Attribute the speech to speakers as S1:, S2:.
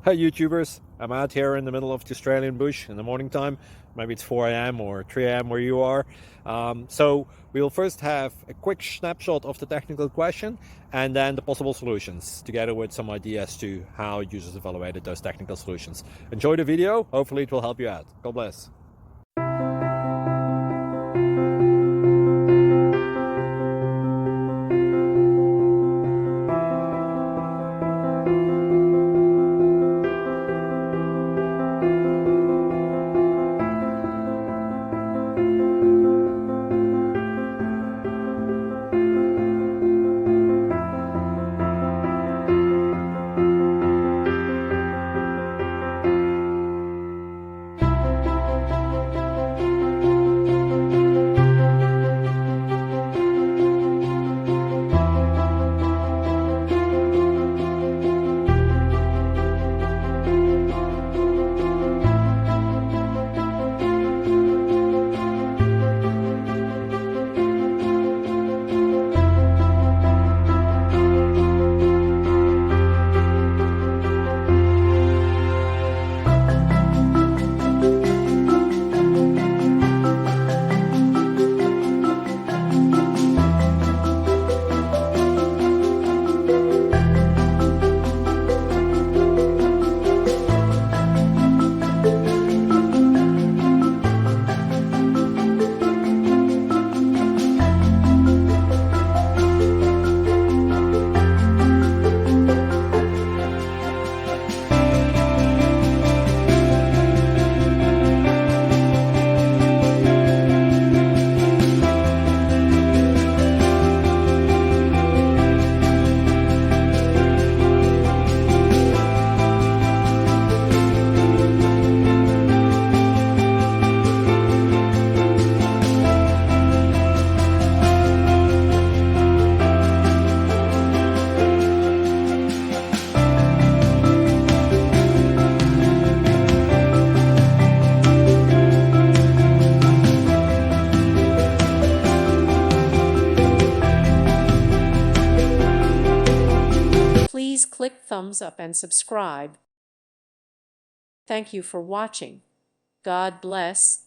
S1: Hi YouTubers, I'm out here in the middle of the Australian bush in the morning time. Maybe it's 4 a.m. or 3 a.m. where you are. So we will first have a quick snapshot of the technical question and then the possible solutions, together with some ideas to how users evaluated those technical solutions. Enjoy the video, hopefully it will help you out. God bless.
S2: Please click thumbs up and subscribe. Thank you for watching. God bless.